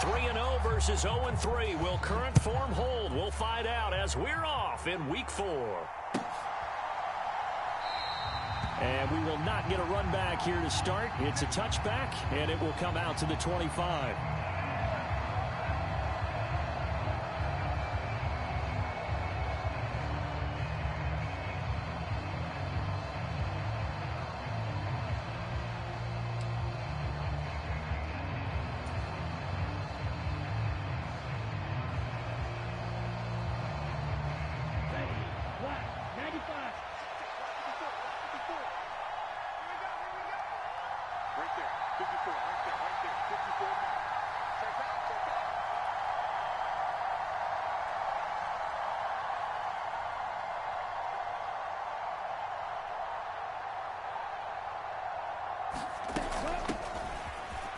3-0 versus 0-3. Will current form hold? We'll find out as we're off in Week 4. And we will not get a run back here to start. It's a touchback, and it will come out to the 25.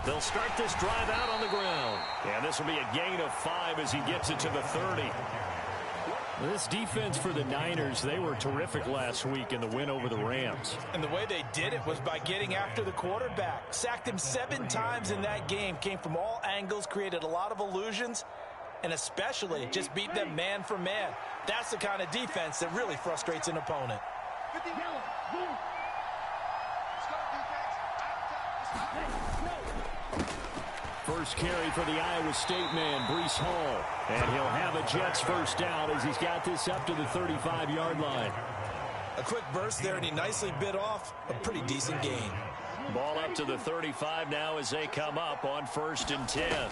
They'll start this drive out on the ground. And this will be a gain of 5 as he gets it to the 30. This defense for the Niners, they were terrific last week in the win over the Rams. And the way they did it was by getting after the quarterback. Sacked him 7 times in that game. Came from all angles, created a lot of illusions, and especially just beat them man for man. That's the kind of defense that really frustrates an opponent. First carry for the Iowa State man, Breece Hall. And he'll have a Jets first down as he's got this up to the 35-yard line. A quick burst there, and he nicely bit off a pretty decent gain. Ball up to the 35 now as they come up on 1st and 10.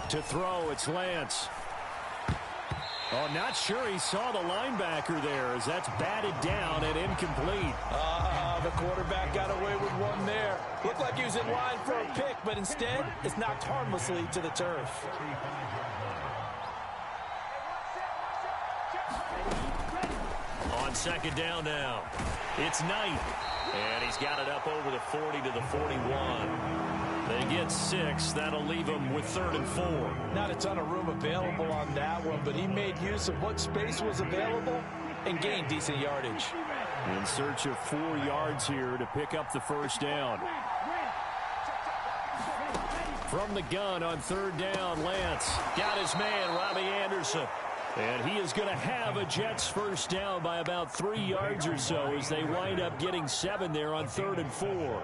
To throw, it's Lance. Oh, not sure he saw the linebacker there as that's batted down and incomplete. The quarterback got away with one there. Looked like he was in line for a pick, but instead it's knocked harmlessly to the turf. On 2nd down now, it's Knight. And he's got it up over the 40 to the 41. They get 6. That'll leave him with 3rd and 4. Not a ton of room available on that one, but he made use of what space was available and gained decent yardage. In search of 4 yards here to pick up the first down. From the gun on 3rd down, Lance got his man, Robbie Anderson. And he is going to have a Jets first down by about 3 yards or so as they wind up getting 7 there on 3rd and 4.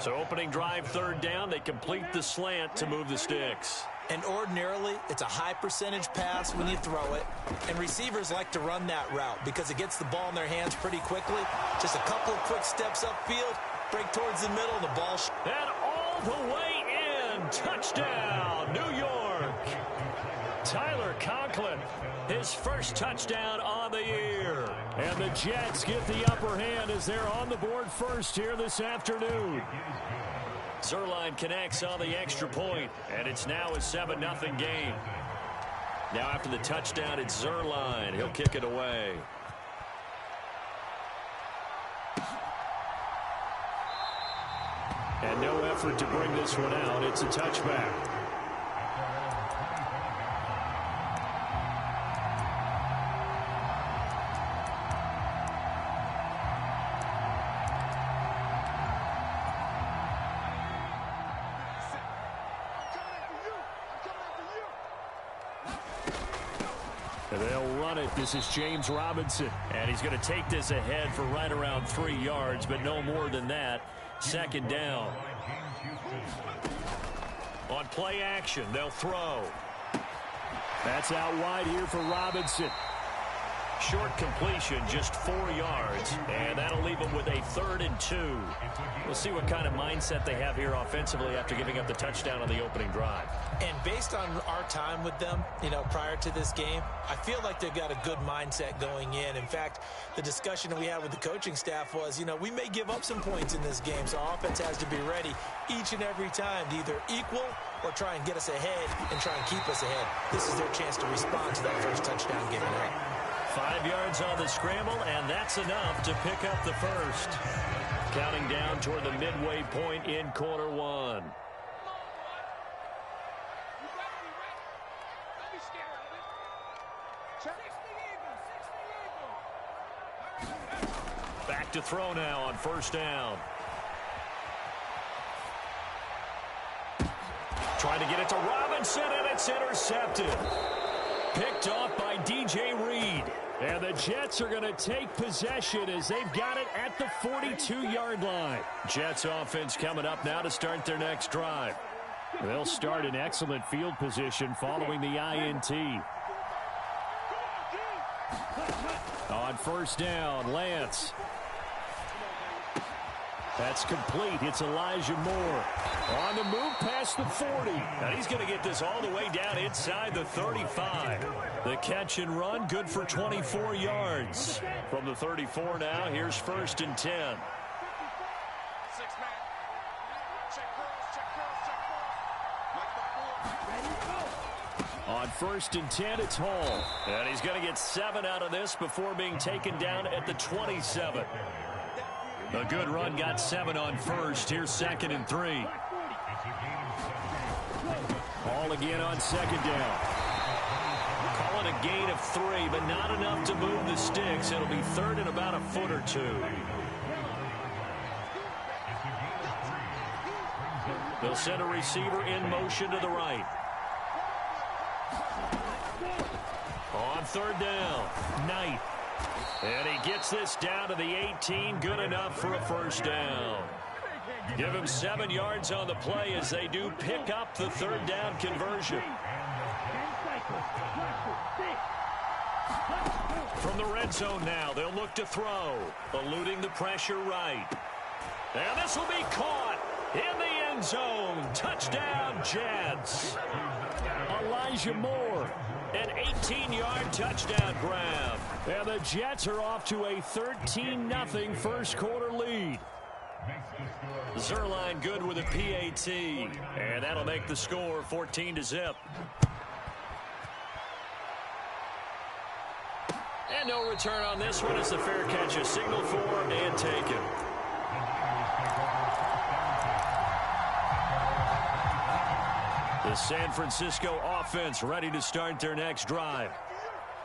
So opening drive 3rd down, they complete the slant to move the sticks. And ordinarily, it's a high percentage pass when you throw it. And receivers like to run that route because it gets the ball in their hands pretty quickly. Just a couple of quick steps upfield, break towards the middle, the ball. And all the way in. Touchdown, New York. Tyler Conklin, his first touchdown on the year. And the Jets get the upper hand as they're on the board first here this afternoon. Zuerlein connects on the extra point, and it's now a 7-0 game. Now after the touchdown, it's Zuerlein. He'll kick it away. And no effort to bring this one out. It's a touchback. They'll run it. This is James Robinson. And he's going to take this ahead for right around 3 yards, but no more than that. 2nd down. On play action, they'll throw. That's out wide here for Robinson. Short completion, just 4 yards, and that'll leave them with a 3rd and 2. We'll see what kind of mindset they have here offensively after giving up the touchdown on the opening drive. And based on our time with them, prior to this game, I feel like they've got a good mindset going in. In fact, the discussion that we had with the coaching staff was, we may give up some points in this game, so offense has to be ready each and every time to either equal or try and get us ahead and try and keep us ahead. This is their chance to respond to that first touchdown given up. 5 yards on the scramble, and that's enough to pick up the first. Counting down toward the midway point in quarter 1. Back to throw now on 1st down. Trying to get it to Robinson, and it's intercepted. Picked off by DJ Reed. And the Jets are going to take possession as they've got it at the 42-yard line. Jets offense coming up now to start their next drive. They'll start in excellent field position following the INT. On first down, Lance. That's complete. It's Elijah Moore. On the move past the 40. And he's going to get this all the way down inside the 35. The catch and run, good for 24 yards. From the 34 now, here's 1st and 10. On 1st and 10, it's Hall. And he's going to get 7 out of this before being taken down at the 27. A good run, got 7 on first. Here's 2nd and 3. Ball again on 2nd down. Call it a gain of 3, but not enough to move the sticks. It'll be 3rd and about a foot or 2. They'll send a receiver in motion to the right. On 3rd down, Knight. And he gets this down to the 18, good enough for a 1st down. Give him 7 yards on the play as they do pick up the 3rd down conversion. From the red zone now, they'll look to throw, eluding the pressure right. And this will be caught in the end zone. Touchdown, Jets. Elijah Moore. An 18-yard touchdown grab. And the Jets are off to a 13-0 first quarter lead. Zerline good with a PAT. And that'll make the score 14-0. And no return on this one. It's a fair catch. A signal for and taken. The San Francisco offense ready to start their next drive.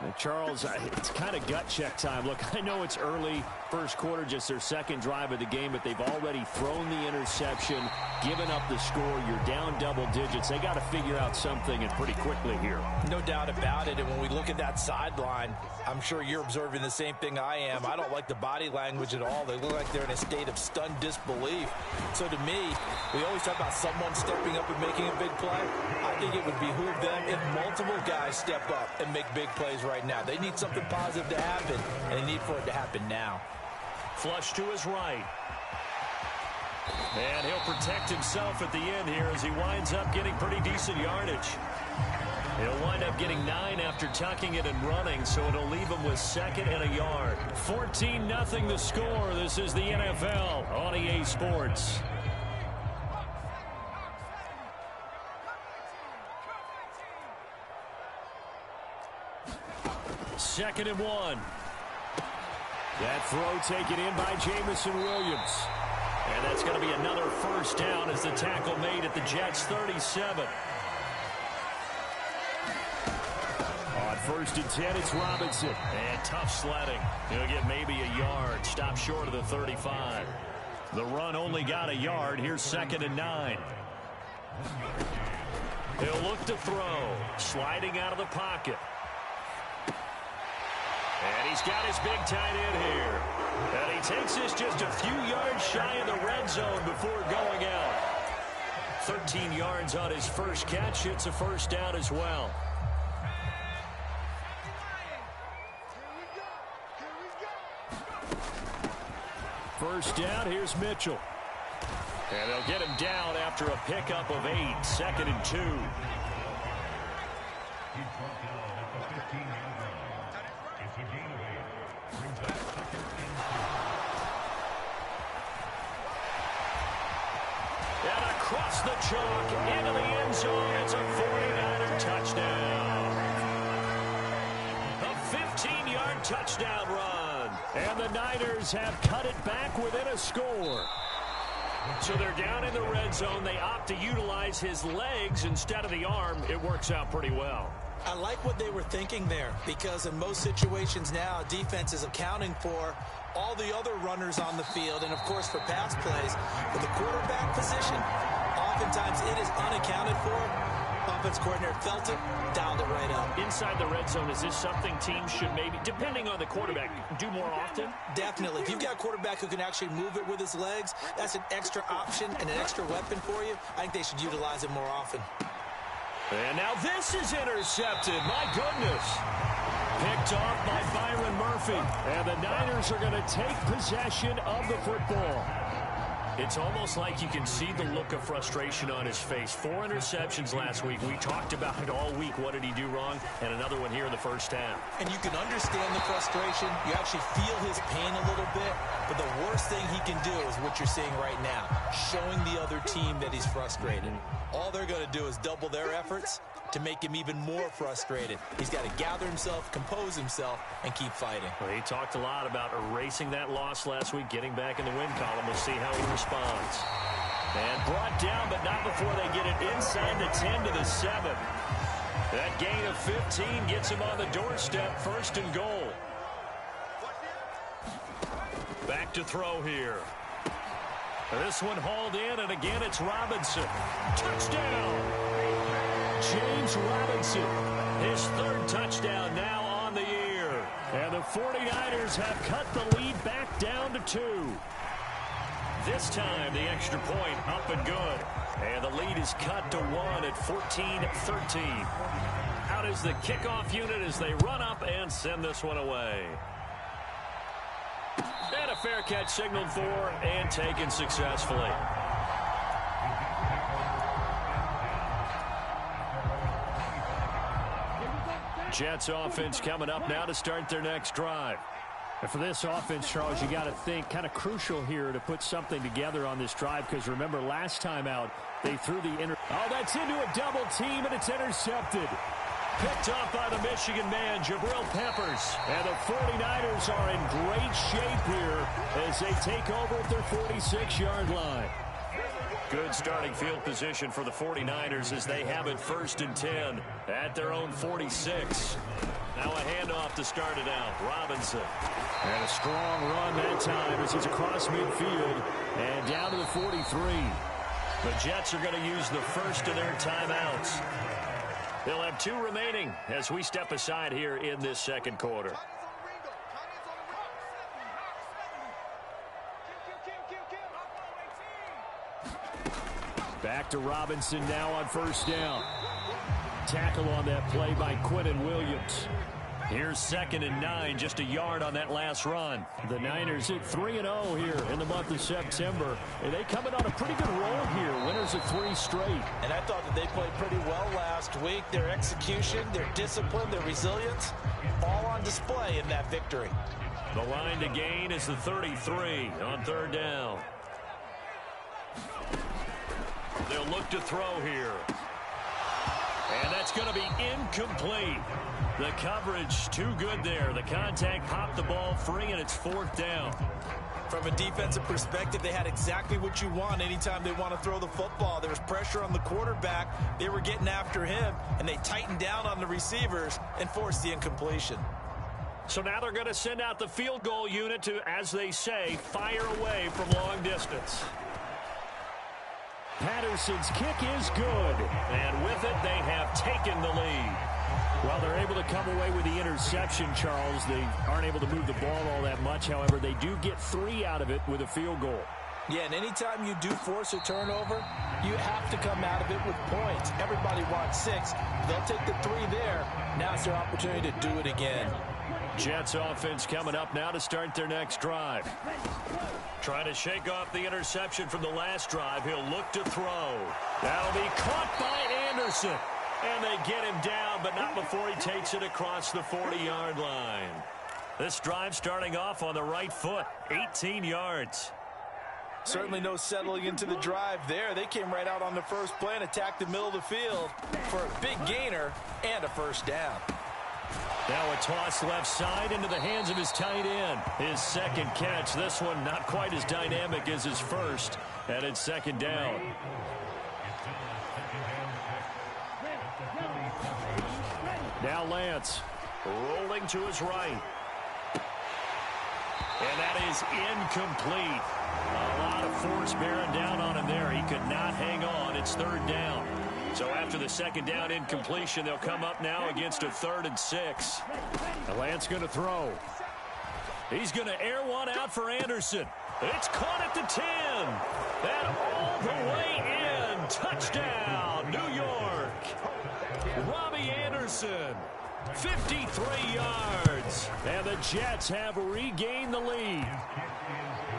And Charles, it's kind of gut check time. Look, I know it's early, first quarter, just their 2nd drive of the game, but they've already thrown the interception, given up the score. You're down double digits. They got to figure out something, and pretty quickly here. No doubt about it. And when we look at that sideline, I'm sure you're observing the same thing I am. I don't like the body language at all. They look like they're in a state of stunned disbelief. So to me, we always talk about someone stepping up and making a big play. I think it would behoove them if multiple guys step up and make big plays right now. They need something positive to happen, and they need for it to happen now. Flush to his right. And he'll protect himself at the end here as he winds up getting pretty decent yardage. He'll wind up getting 9 after tucking it and running, so it'll leave him with 2nd and a yard. 14-0 the score. This is the NFL on EA Sports. 2nd and 1. That throw taken in by Jamison Williams. And that's going to be another 1st down as the tackle made at the Jets' 37. On 1st and 10, it's Robinson. And tough sledding. He'll get maybe a yard. Stop short of the 35. The run only got a yard. Here's 2nd and 9. He'll look to throw. Sliding out of the pocket. And he's got his big tight end here. And he takes this just a few yards shy of the red zone before going out. 13 yards on his first catch. It's a 1st down as well. First down, here's Mitchell. And they'll get him down after a pickup of 8. 2nd and 2. And across the chalk into the end zone. It's a 49er touchdown. A 15-yard touchdown run. And the Niners have cut it back within a score. So they're down in the red zone. They opt to utilize his legs instead of the arm. It works out pretty well. I like what they were thinking there, because in most situations now, defense is accounting for all the other runners on the field and, of course, for pass plays. But the quarterback position, oftentimes it is unaccounted for. Offense coordinator felt it, dialed it right up. Inside the red zone, is this something teams should maybe, depending on the quarterback, do more often? Definitely. If you've got a quarterback who can actually move it with his legs, that's an extra option and an extra weapon for you. I think they should utilize it more often. And now this is intercepted. My goodness. Picked off by Byron Murphy. And the Niners are going to take possession of the football. It's almost like you can see the look of frustration on his face. 4 interceptions last week. We talked about it all week. What did he do wrong? And another one here in the first half. And you can understand the frustration. You actually feel his pain a little bit. But the worst thing he can do is what you're seeing right now, showing the other team that he's frustrated. All they're going to do is double their efforts to make him even more frustrated. He's got to gather himself, compose himself, and keep fighting. Well, he talked a lot about erasing that loss last week, getting back in the win column. We'll see how he responds. And brought down, but not before they get it inside the 10 to the 7. That gain of 15 gets him on the doorstep, 1st and goal. Back to throw here. This one hauled in, and again it's Robinson. Touchdown! James Robinson, his 3rd touchdown now on the year. And the 49ers have cut the lead back down to 2. This time the extra point up and good. And the lead is cut to 1 at 14-13. Out is the kickoff unit as they run up and send this one away. And a fair catch signaled for and taken successfully. Jets offense coming up now to start their next drive. And for this offense, Charles, you got to think kind of crucial here to put something together on this drive, because remember last time out they threw the Oh, that's into a double team, and it's intercepted. Picked off by the Michigan man, Jabril Peppers. And the 49ers are in great shape here as they take over at their 46-yard line. Good starting field position for the 49ers as they have it 1st and 10 at their own 46. Now a handoff to start it out. Robinson. And a strong run that time as he's across midfield and down to the 43. The Jets are going to use the first of their timeouts. They'll have 2 remaining as we step aside here in this second quarter. Back to Robinson now on 1st down. Tackle on that play by Quinnen Williams. Here's 2nd and 9, just a yard on that last run. The Niners at 3-0 here in the month of September. And they coming on a pretty good roll here. Winners of 3 straight. And I thought that they played pretty well last week. Their execution, their discipline, their resilience, all on display in that victory. The line to gain is the 33 on 3rd down. They'll look to throw here. And that's going to be incomplete. The coverage too good there. The contact popped the ball free, and it's 4th down. From a defensive perspective, they had exactly what you want anytime they want to throw the football. There was pressure on the quarterback. They were getting after him, and they tightened down on the receivers and forced the incompletion. So now they're going to send out the field goal unit to, as they say, fire away from long distance. Patterson's kick is good. And with it, they have taken the lead. Well, they're able to come away with the interception, Charles. They aren't able to move the ball all that much. However, they do get 3 out of it with a field goal. Yeah, and anytime you do force a turnover, you have to come out of it with points. Everybody wants 6. They'll take the 3 there. Now it's their opportunity to do it again. Jets offense coming up now to start their next drive. Trying to shake off the interception from the last drive. He'll look to throw. That'll be caught by Anderson. And they get him down, but not before he takes it across the 40-yard line. This drive starting off on the right foot, 18 yards. Certainly no settling into the drive there. They came right out on the first play and attacked the middle of the field for a big gainer and a 1st down. Now a toss left side into the hands of his tight end. His 2nd catch. This one not quite as dynamic as his first. And it's 2nd down. Now Lance rolling to his right. And that is incomplete. A lot lot of force bearing down on him there. He could not hang on. It's third down. So after the second down incompletion, they'll come up now against a 3rd and 6. Lance going to throw. He's going to air one out for Anderson. It's caught at the 10. And all the way in. Touchdown, New York. Robbie Anderson, 53 yards. And the Jets have regained the lead.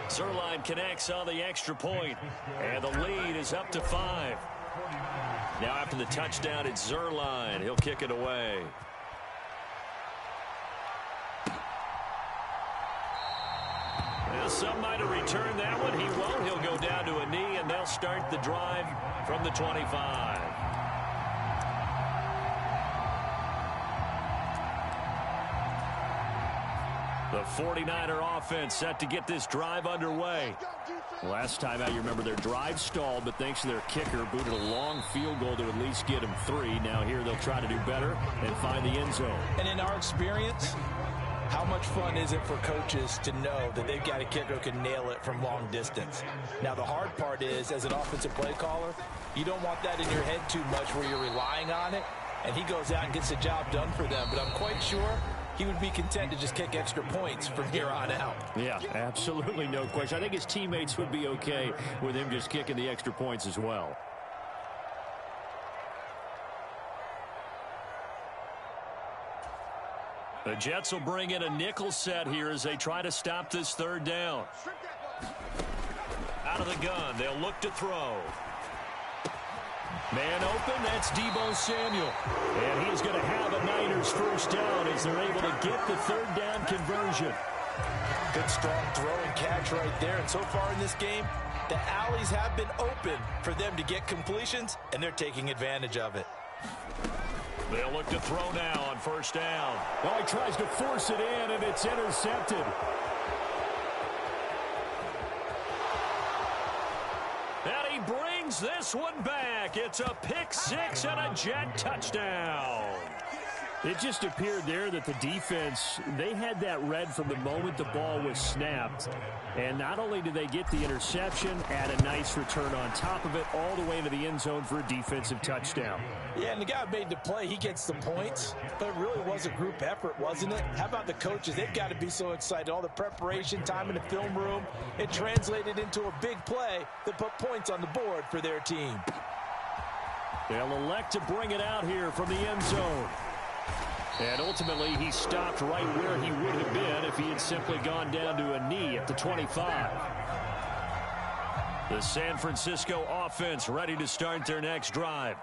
Zerline connects on the extra point, and the lead is up to 5. Now after the touchdown, it's Zerline. He'll kick it away. Well, some might have returned that one. He won't. He'll go down to a knee, and they'll start the drive from the 25. The 49er offense set to get this drive underway. Last time out, you remember their drive stalled, but thanks to their kicker, booted a long field goal to at least get them 3. Now here they'll try to do better and find the end zone. And in our experience, how much fun is it for coaches to know that they've got a kicker who can nail it from long distance? Now, the hard part is, as an offensive play caller, you don't want that in your head too much where you're relying on it, and he goes out and gets the job done for them. But I'm quite sure he would be content to just kick extra points from here on out. Yeah, absolutely no question. I think his teammates would be okay with him just kicking the extra points as well. The Jets will bring in a nickel set here as they try to stop this third down. Out of the gun, they'll look to throw. Man open, that's Deebo Samuel. And he's going to have a Niners first down as they're able to get the third down conversion. Good strong throw and catch right there. And so far in this game, the alleys have been open for them to get completions, and they're taking advantage of it. They'll look to throw now on first down. Oh, he tries to force it in, and it's intercepted. And he brings this one back. It's a pick six and a Jet touchdown. It just appeared there that the defense, they had that read from the moment the ball was snapped. And not only did they get the interception, add a nice return on top of it, all the way into the end zone for a defensive touchdown. Yeah, and the guy who made the play, he gets the points. But it really was a group effort, wasn't it? How about the coaches? They've got to be so excited. All the preparation time in the film room, it translated into a big play that put points on the board for their team. They'll elect to bring it out here from the end zone. And ultimately, he stopped right where he would have been if he had simply gone down to a knee at the 25. The San Francisco offense ready to start their next drive.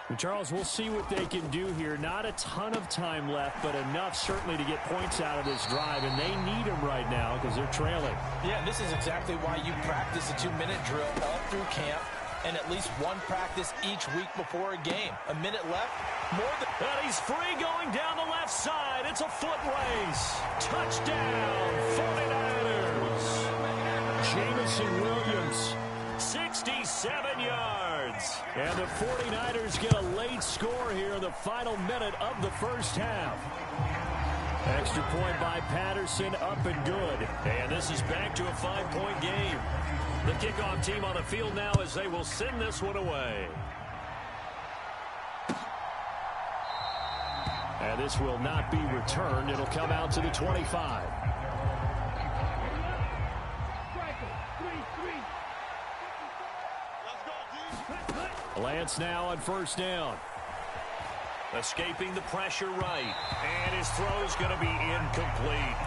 And Charles, we'll see what they can do here. Not a ton of time left, but enough certainly to get points out of this drive. And they need them right now because they're trailing. Yeah, and this is exactly why you practice a 2-minute drill all through camp and at least one practice each week before a game. A minute left. And he's free going down the left side. It's a foot race. Touchdown, 49ers. Jamison Williams, 67 yards. And the 49ers get a late score here in the final minute of the first half. Extra point by Patterson, up and good. And this is back to a 5-point game. The kickoff team on the field now as they will send this one away. And this will not be returned. It'll come out to the 25. Lance now on first down. Escaping the pressure right. And his throw's going to be incomplete.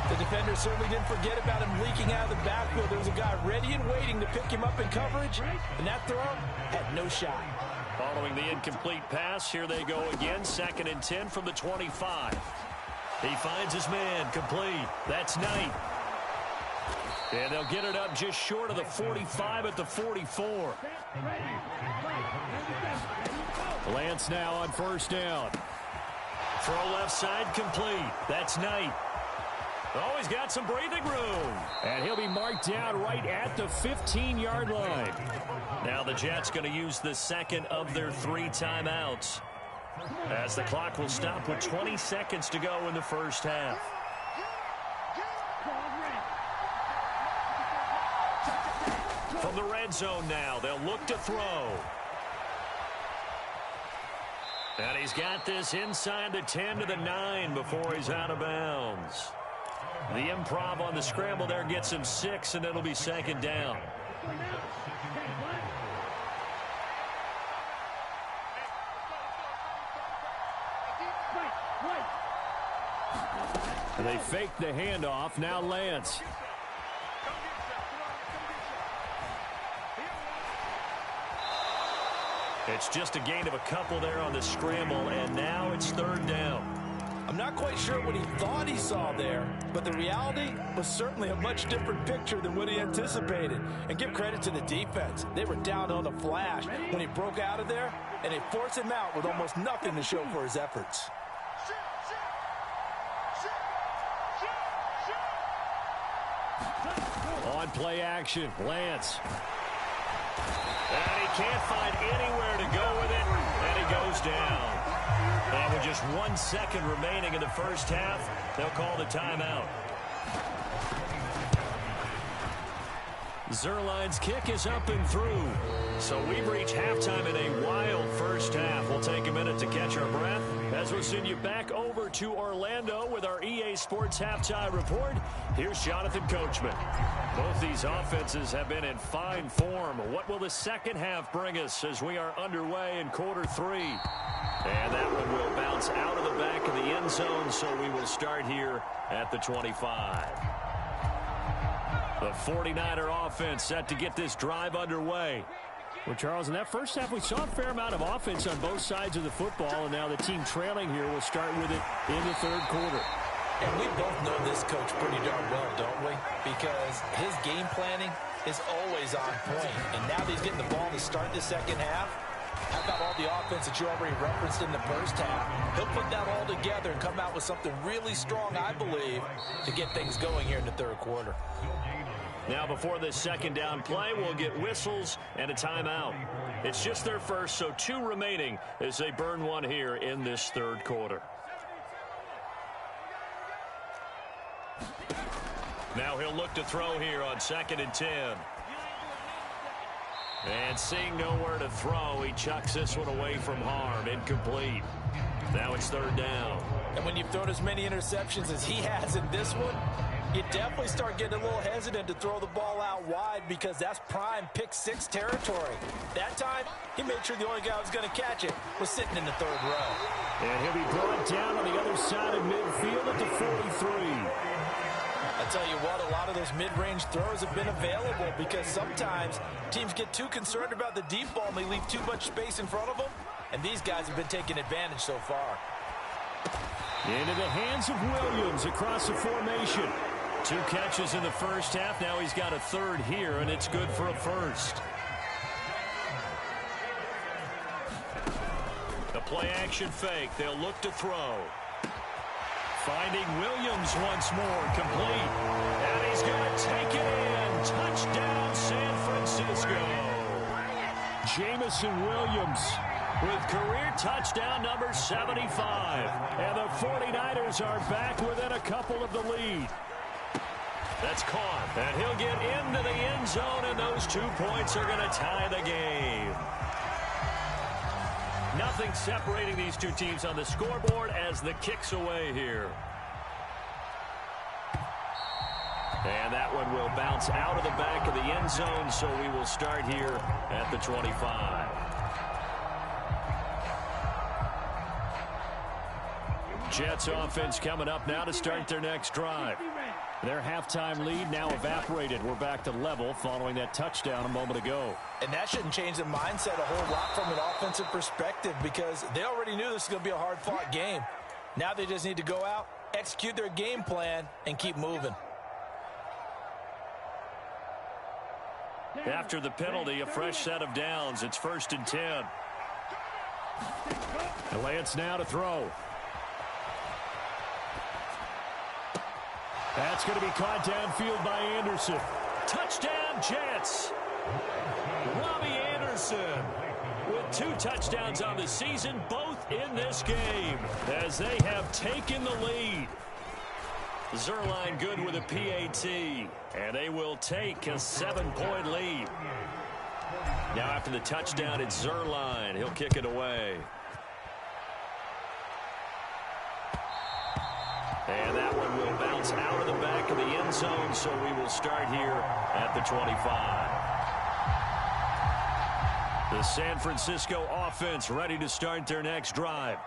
The defender certainly didn't forget about him leaking out of the backfield. There was a guy ready and waiting to pick him up in coverage, and that throw had no shot. Following the incomplete pass, here they go again. 2nd and 10 from the 25. He finds his man, complete. That's Knight. And they'll get it up just short of the 45 at the 44. Lance now on first down. Throw left side, complete. That's Knight. Oh, he's got some breathing room. And he'll be marked down right at the 15-yard line. Now the Jets going to use the second of their 3 timeouts, as the clock will stop with 20 seconds to go in the first half. From the red zone now, they'll look to throw. And he's got this inside the 10 to the 9 before he's out of bounds. The improv on the scramble there gets him 6, and it'll be second down. And they fake the handoff. Now Lance. It's just a gain of a couple there on the scramble, and now it's third down. I'm not quite sure what he thought he saw there, but the reality was certainly a much different picture than what he anticipated. And give credit to the defense. They were down on a flash when he broke out of there, and they forced him out with almost nothing to show for his efforts. On play action, Lance. And he can't find anywhere to go with it, and he goes down. And with just 1 second remaining in the first half, they'll call the timeout. Zerline's kick is up and through. So we've reached halftime in a wild first half. We'll take a minute to catch our breath as we'll send you back over to Orlando with our EA Sports Halftime Report. Here's Jonathan Coachman. Both these offenses have been in fine form. What will the second half bring us as we are underway in quarter 3? And that one will bounce out of the back of the end zone, so we will start here at the 25. The 49er offense set to get this drive underway. Well, Charles, in that first half, we saw a fair amount of offense on both sides of the football, and now the team trailing here will start with it in the third quarter. And we both know this coach pretty darn well, don't we? Because his game planning is always on point. And now that he's getting the ball to start the second half, how about all the offense that you already referenced in the first half? He'll put that all together and come out with something really strong, I believe, to get things going here in the third quarter. Now, before this second down play, we'll get whistles and a timeout. It's just their first, so 2 remaining as they burn one here in this third quarter. Now he'll look to throw here on 2nd and 10. And seeing nowhere to throw, he chucks this one away from harm. Incomplete. Now it's third down. And when you've thrown as many interceptions as he has in this one, you definitely start getting a little hesitant to throw the ball out wide because that's prime pick-6 territory. That time, he made sure the only guy who was going to catch it was sitting in the third row. And he'll be brought down on the other side of midfield at the 43. I tell you what, a lot of those mid-range throws have been available because sometimes teams get too concerned about the deep ball and they leave too much space in front of them, and these guys have been taking advantage so far. Into the hands of Williams across the formation. 2 catches in the first half. Now he's got a third here, and it's good for a first. The play-action fake. They'll look to throw. Finding Williams once more, complete. And he's going to take it in. Touchdown, San Francisco. Jamison Williams with career touchdown number 75. And the 49ers are back within a couple of the lead. That's caught. And he'll get into the end zone, and those 2 points are going to tie the game. Nothing separating these two teams on the scoreboard as the kick's away here. And that one will bounce out of the back of the end zone, so we will start here at the 25. Jets offense coming up now to start their next drive. Their halftime lead now evaporated. We're back to level following that touchdown a moment ago. And that shouldn't change the mindset a whole lot from an offensive perspective because they already knew this was going to be a hard-fought game. Now they just need to go out, execute their game plan, and keep moving. After the penalty, a fresh set of downs. It's 1st and 10. Lance now to throw. That's going to be caught downfield by Anderson. Touchdown, Jets. Robbie Anderson with 2 touchdowns on the season, both in this game, as they have taken the lead. Zerline good with a PAT, and they will take a 7-point lead. Now after the touchdown, it's Zerline. He'll kick it away. And that one will bounce out of the back of the end zone, so we will start here at the 25. The San Francisco offense ready to start their next drive.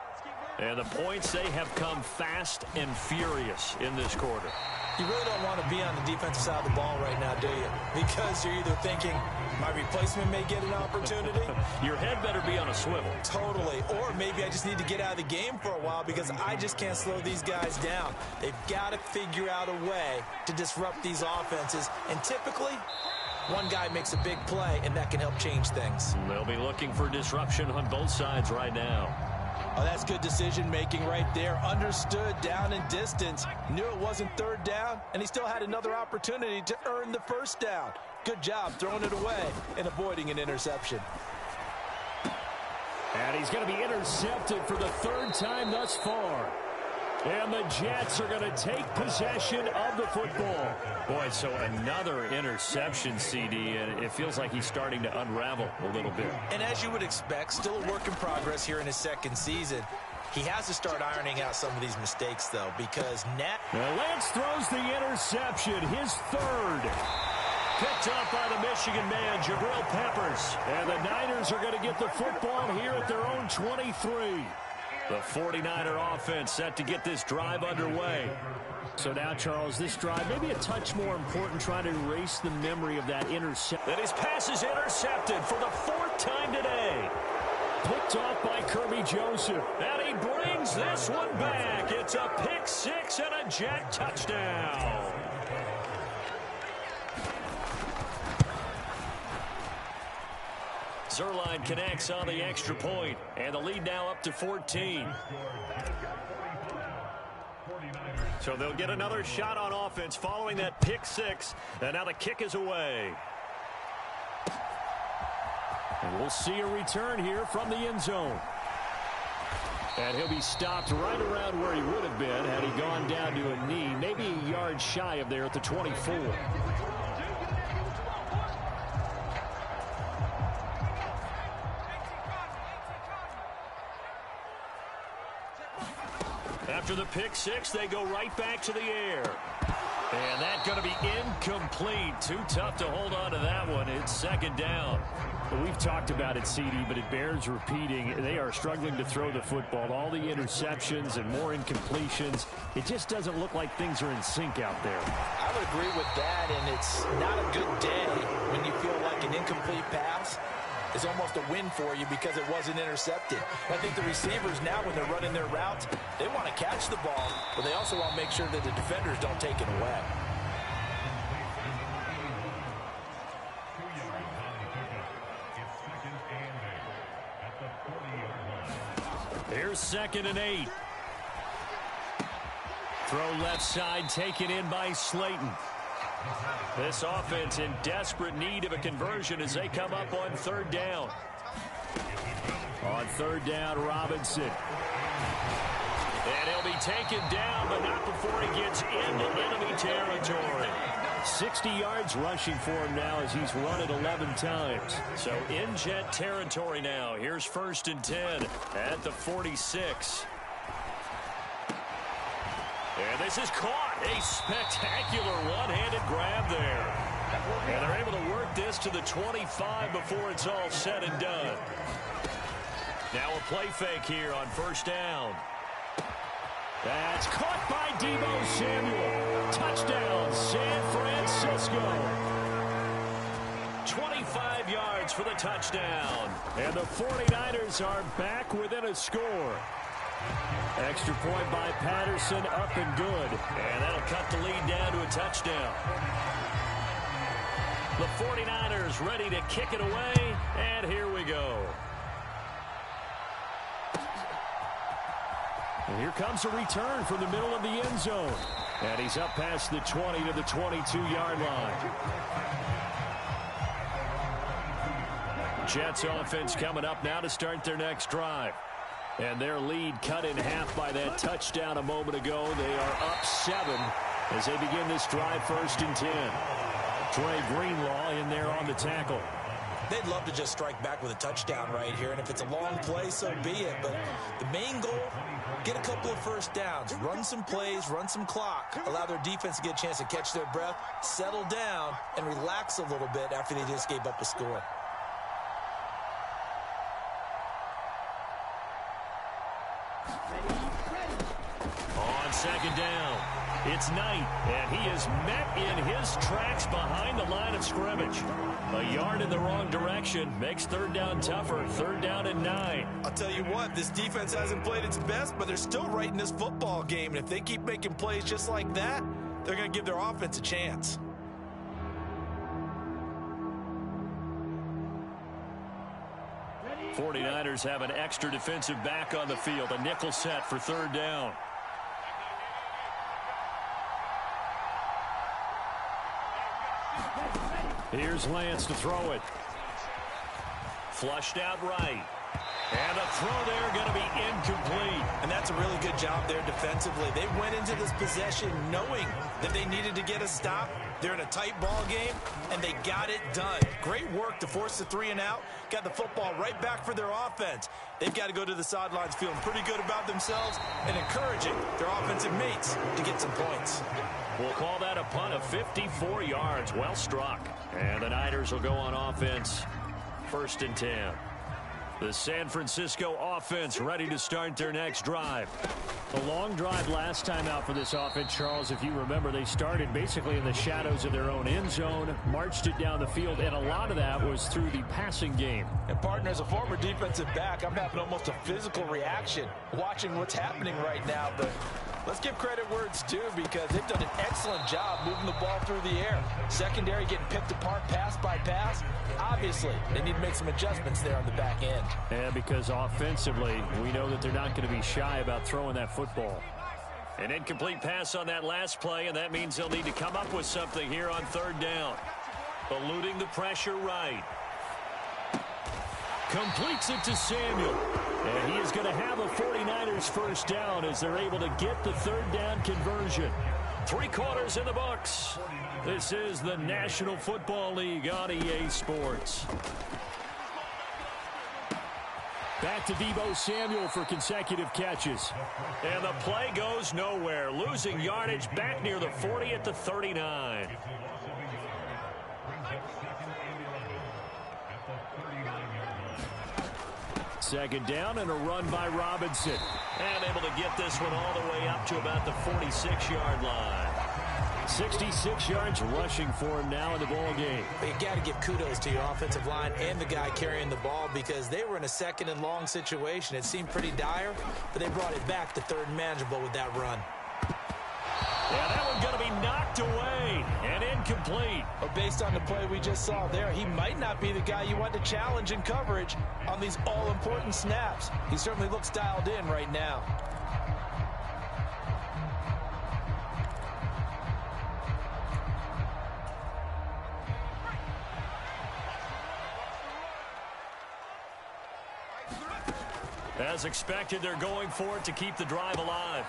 And the points, they have come fast and furious in this quarter. You really don't want to be on the defensive side of the ball right now, do you? Because you're either thinking, my replacement may get an opportunity. Your head better be on a swivel. Totally. Or maybe I just need to get out of the game for a while because I just can't slow these guys down. They've got to figure out a way to disrupt these offenses. And typically, one guy makes a big play, and that can help change things. They'll be looking for disruption on both sides right now. Oh, that's good decision-making right there. Understood down and distance. Knew it wasn't third down, and he still had another opportunity to earn the first down. Good job throwing it away and avoiding an interception. And he's going to be intercepted for the third time thus far. And the Jets are going to take possession of the football. Boy, so another interception, CD, and it feels like he's starting to unravel a little bit. And as you would expect, still a work in progress here in his second season. He has to start ironing out some of these mistakes, though, because now Lance throws the interception, his third. Picked up by the Michigan man, Jabril Peppers. And the Niners are going to get the football here at their own 23. The 49er offense set to get this drive underway. So now, Charles, this drive may be a touch more important, trying to erase the memory of that interception. And his pass is intercepted for the fourth time today. Picked off by Kirby Joseph. And he brings this one back. It's a pick six and a Jet touchdown. Zerline connects on the extra point, and the lead now up to 14. So they'll get another shot on offense following that pick six, and now the kick is away. And we'll see a return here from the end zone. And he'll be stopped right around where he would have been had he gone down to a knee, maybe a yard shy of there at the 24. After the pick six, they go right back to the air. And that's going to be incomplete. Too tough to hold on to that one. It's second down. Well, we've talked about it, CD, but it bears repeating. They are struggling to throw the football. All the interceptions and more incompletions. It just doesn't look like things are in sync out there. I would agree with that, and it's not a good day when you feel like an incomplete pass is almost a win for you because it wasn't intercepted. I think the receivers now, when they're running their routes, they want to catch the ball, but they also want to make sure that the defenders don't take it away. Here's 2nd and 8. Throw left side, taken in by Slayton. This offense in desperate need of a conversion as they come up on third down. On third down, Robinson. And he'll be taken down, but not before he gets into enemy territory. 60 yards rushing for him now as he's run it 11 times. So in Jet territory now. Here's 1st and 10 at the 46. And this is caught. A spectacular one-handed grab there. And they're able to work this to the 25 before it's all said and done. Now a play fake here on 1st down. That's caught by Deebo Samuel. Touchdown, San Francisco. 25 yards for the touchdown. And the 49ers are back within a score. Extra point by Patterson, up and good. And that'll cut the lead down to a touchdown. The 49ers ready to kick it away, and here we go. And here comes a return from the middle of the end zone. And he's up past the 20 to the 22-yard line. Jets offense coming up now to start their next drive. And their lead cut in half by that touchdown a moment ago. They are up 7 as they begin this drive 1st and 10. Trey Greenlaw in there on the tackle. They'd love to just strike back with a touchdown right here, and if it's a long play, so be it. But the main goal, get a couple of first downs, run some plays, run some clock, allow their defense to get a chance to catch their breath, settle down, and relax a little bit after they just gave up a score. On 2nd down, it's Knight, and he is met in his tracks behind the line of scrimmage. A yard in the wrong direction makes 3rd down tougher. 3rd down and 9. I'll tell you what, this defense hasn't played its best, but they're still right in this football game. And if they keep making plays just like that, they're going to give their offense a chance. '49ers have an extra defensive back on the field. A nickel set for 3rd down. Here's Lance to throw it. Flushed out right. And a throw there going to be incomplete. And that's a really good job there defensively. They went into this possession knowing that they needed to get a stop. They're in a tight ball game, and they got it done. Great work to force the 3 and out. Got the football right back for their offense. They've got to go to the sidelines feeling pretty good about themselves and encouraging their offensive mates to get some points. We'll call that a punt of 54 yards. Well struck. And the Niners will go on offense. 1st and 10. The San Francisco offense ready to start their next drive. A long drive last time out for this offense, Charles. If you remember, they started basically in the shadows of their own end zone, marched it down the field, and a lot of that was through the passing game. And, partner, as a former defensive back, I'm having almost a physical reaction watching what's happening right now. But let's give credit where it's due because they've done an excellent job moving the ball through the air. Secondary getting picked apart pass by pass. Obviously, they need to make some adjustments there on the back end. And because offensively, we know that they're not going to be shy about throwing that football. An incomplete pass on that last play, and that means they'll need to come up with something here on 3rd down. Eluding the pressure right. Completes it to Samuel. And he is going to have a 49ers 1st down as they're able to get the 3rd down conversion. 3 quarters in the books. This is the National Football League on EA Sports. Back to Deebo Samuel for consecutive catches. And the play goes nowhere. Losing yardage back near the 40 at the 39. Second down and a run by Robinson. And able to get this one all the way up to about the 46-yard line. 66 yards rushing for him now in the ball game. But you got to give kudos to your offensive line and the guy carrying the ball because they were in a 2nd and long situation. It seemed pretty dire, but they brought it back to 3rd and manageable with that run. Yeah, that one's going to be knocked away and incomplete. But based on the play we just saw there, he might not be the guy you want to challenge in coverage on these all-important snaps. He certainly looks dialed in right now. As expected, they're going for it to keep the drive alive.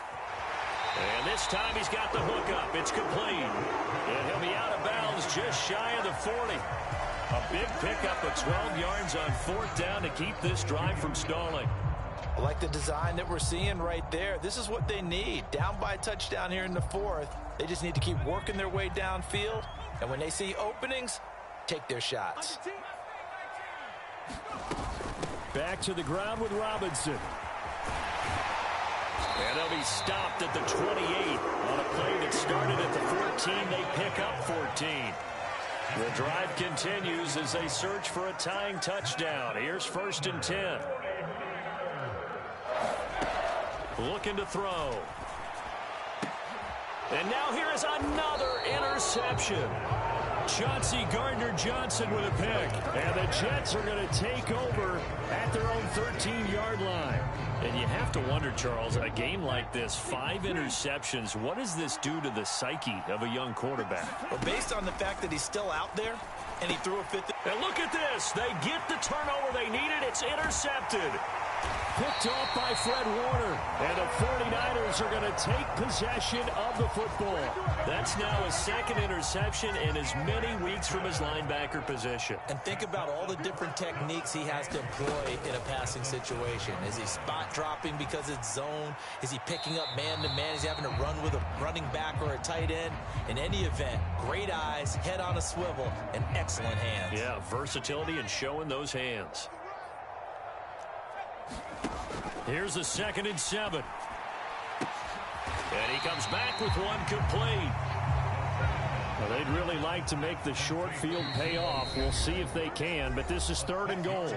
And this time he's got the hook up. It's complete. And he'll be out of bounds just shy of the 40. A big pickup of 12 yards on 4th down to keep this drive from stalling. I like the design that we're seeing right there. This is what they need. Down by a touchdown here in the 4th. They just need to keep working their way downfield. And when they see openings, take their shots. Back to the ground with Robinson. And they'll be stopped at the 28 on a play that started at the 14. They pick up 14. The drive continues as they search for a tying touchdown. Here's 1st and 10. Looking to throw. And now here is another interception. Chauncey Gardner-Johnson with a pick. And the Jets are going to take over at their own 13-yard line. And you have to wonder, Charles, a game like this, 5 interceptions, what does this do to the psyche of a young quarterback? Well, based on the fact that he's still out there and he threw a 5th. And look at this. They get the turnover they needed. It's intercepted. Picked off by Fred Warner. And the 49ers are going to take possession of the football. That's now his second interception in as many weeks from his linebacker position. And think about all the different techniques he has to employ in a passing situation. Is he spot dropping because it's zone? Is he picking up man-to-man? Is he having to run with a running back or a tight end? In any event, great eyes, head on a swivel, and excellent hands. Yeah, versatility and showing those hands. Here's a 2nd and 7. And he comes back with one complete. Well, they'd really like to make the short field pay off. We'll see if they can, but this is 3rd and goal.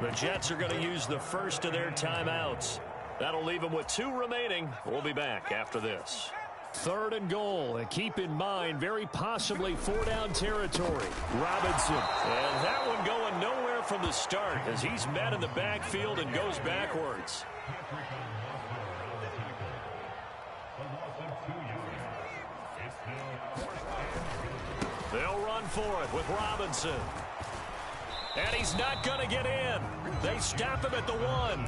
The Jets are going to use the first of their timeouts. That'll leave them with 2 remaining. We'll be back after this. 3rd and goal, and keep in mind, very possibly 4-down territory. Robinson. And that one going nowhere from the start as he's met in the backfield and goes backwards. They'll run for it with Robinson. And he's not going to get in. They stop him at the 1.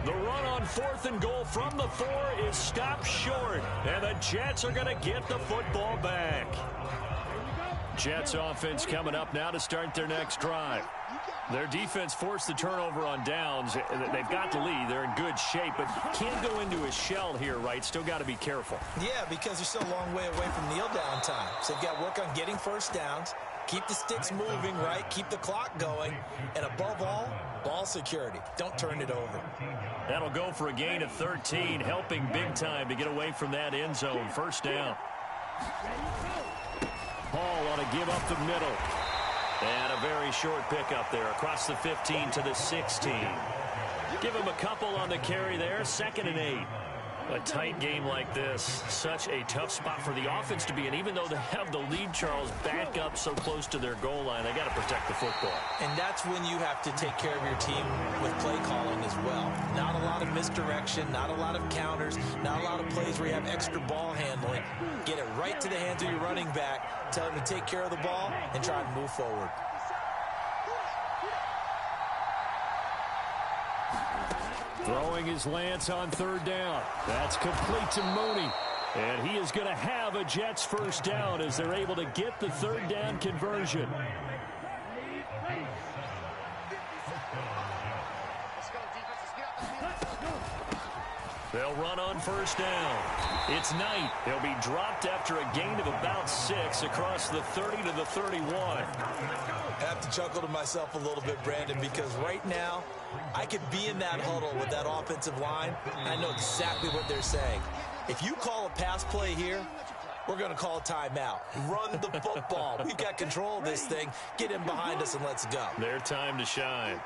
The run on 4th and goal from the 4 is stopped short. And the Jets are going to get the football back. Jets offense coming up now to start their next drive. Their defense forced the turnover on downs. They've got the lead. They're in good shape, but can't go into a shell here, right? Still got to be careful. Yeah, because they're still a long way away from kneel down time. So they've got to work on getting first downs, keep the sticks moving, right? Keep the clock going. And above all, ball security. Don't turn it over. That'll go for a gain of 13, helping big time to get away from that end zone. 1st down. Hall on a give up the middle. And a very short pickup there across the 15 to the 16. Give him a couple on the carry there. 2nd and 8. A tight game like this, such a tough spot for the offense to be in. Even though they have the lead, Charles, back up so close to their goal line, they got to protect the football. And that's when you have to take care of your team with play calling as well. Not a lot of misdirection, not a lot of counters, not a lot of plays where you have extra ball handling. Get it right to the hands of your running back, tell him to take care of the ball, and try to move forward. Throwing his Lance on 3rd down. That's complete to Mooney. And he is going to have a Jets 1st down as they're able to get the 3rd down conversion. They'll run on 1st down. It's Knight. He'll be dropped after a gain of about 6 across the 30 to the 31. I have to chuckle to myself a little bit, Brandon, because right now I could be in that huddle with that offensive line, and I know exactly what they're saying. If you call a pass play here, we're going to call a timeout. Run the football. We've got control of this thing. Get in behind us and let's go. Their time to shine.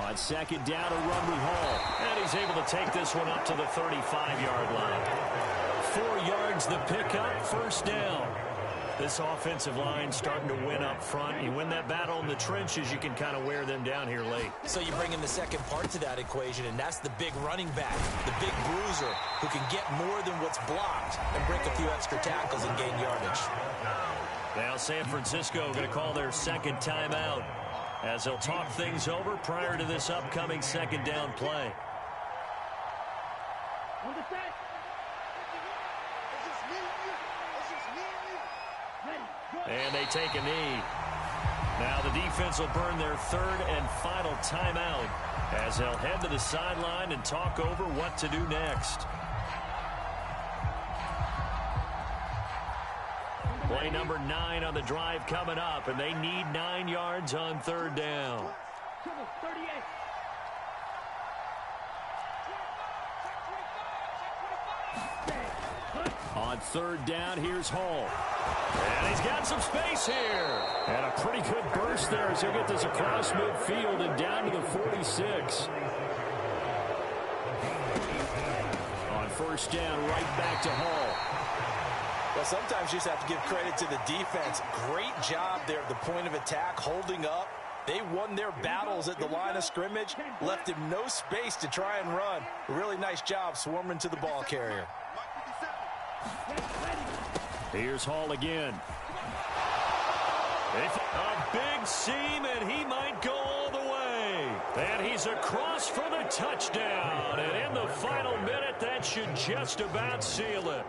On 2nd down, a run with Hall. And he's able to take this one up to the 35-yard line. 4 yards the pickup, 1st down. This offensive line starting to win up front. You win that battle in the trenches, you can kind of wear them down here late. So you bring in the second part to that equation, and that's the big running back, the big bruiser, who can get more than what's blocked and break a few extra tackles and gain yardage. Now San Francisco going to call their 2nd timeout as they'll talk things over prior to this upcoming 2nd down play. And they take a knee. Now the defense will burn their 3rd and final timeout as they'll head to the sideline and talk over what to do next. Play number 9 on the drive coming up, and they need 9 yards on 3rd down. On 3rd down, here's Hall. And he's got some space here. And a pretty good burst there as he'll get this across midfield and down to the 46. On 1st down, right back to Hall. Well, sometimes you just have to give credit to the defense. Great job there at the point of attack, holding up. They won their battles at the line of scrimmage, left him no space to try and run. A really nice job swarming to the ball carrier. Here's Hall again. A big seam, and he might go all the way. And he's across for the touchdown. And in the final minute, that should just about seal it.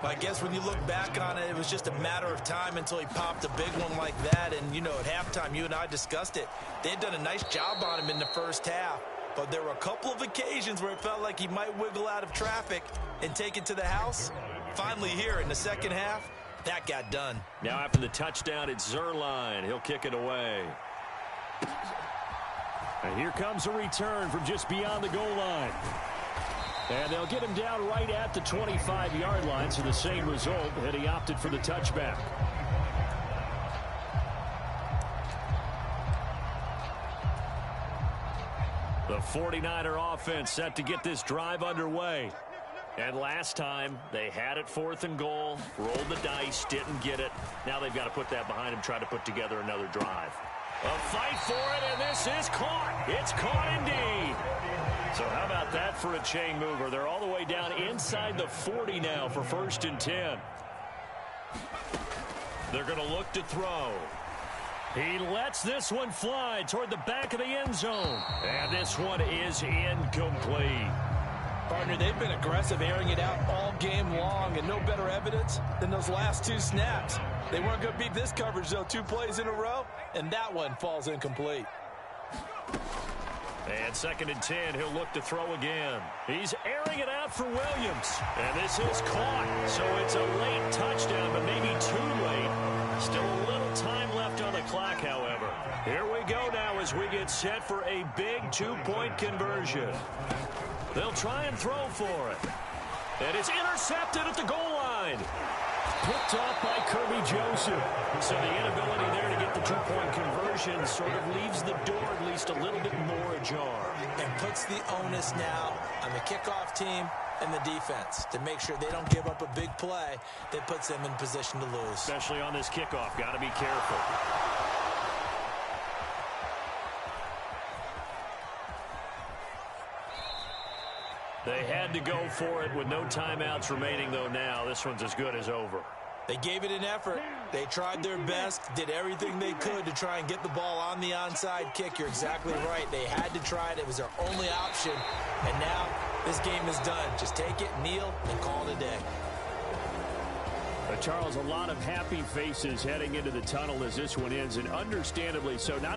I guess when you look back on it, it was just a matter of time until he popped a big one like that. And, you know, at halftime, you and I discussed it. They had done a nice job on him in the first half. But there were a couple of occasions where it felt like he might wiggle out of traffic and take it to the house. Finally here in the second half, that got done. Now after the touchdown, it's Zerline. He'll kick it away. And here comes a return from just beyond the goal line. And they'll get him down right at the 25-yard line, so the same result, and he opted for the touchback. The 49er offense set to get this drive underway. And last time, they had it 4th and goal, rolled the dice, didn't get it. Now they've got to put that behind them, try to put together another drive. A fight for it, and this is caught. It's caught indeed. So how about that for a chain mover? They're all the way down inside the 40 now for 1st and 10. They're going to look to throw. He lets this one fly toward the back of the end zone. And this one is incomplete. Partner, they've been aggressive, airing it out all game long, and no better evidence than those last 2 snaps. They weren't going to beat this coverage, though, 2 plays in a row, and that one falls incomplete. And 2nd and 10, he'll look to throw again. He's airing it out for Williams. And this is caught. So it's a late touchdown, but maybe too late. Still a little time left on the clock, however. Here we go now as we get set for a big 2-point conversion. They'll try and throw for it. And it's intercepted at the goal line. Picked off by Kirby Joseph. So the inability there to get the 2-point conversion sort of leaves the door at least a little bit more ajar. And puts the onus now on the kickoff team and the defense to make sure they don't give up a big play that puts them in position to lose. Especially on this kickoff. Got to be careful. They had to go for it with no timeouts remaining, though, now. This one's as good as over. They gave it an effort. They tried their best, did everything they could to try and get the ball on the onside kick. You're exactly right. They had to try it. It was their only option. And now this game is done. Just take it, kneel, and call it a day. Charles, a lot of happy faces heading into the tunnel as this one ends, and understandably so. Not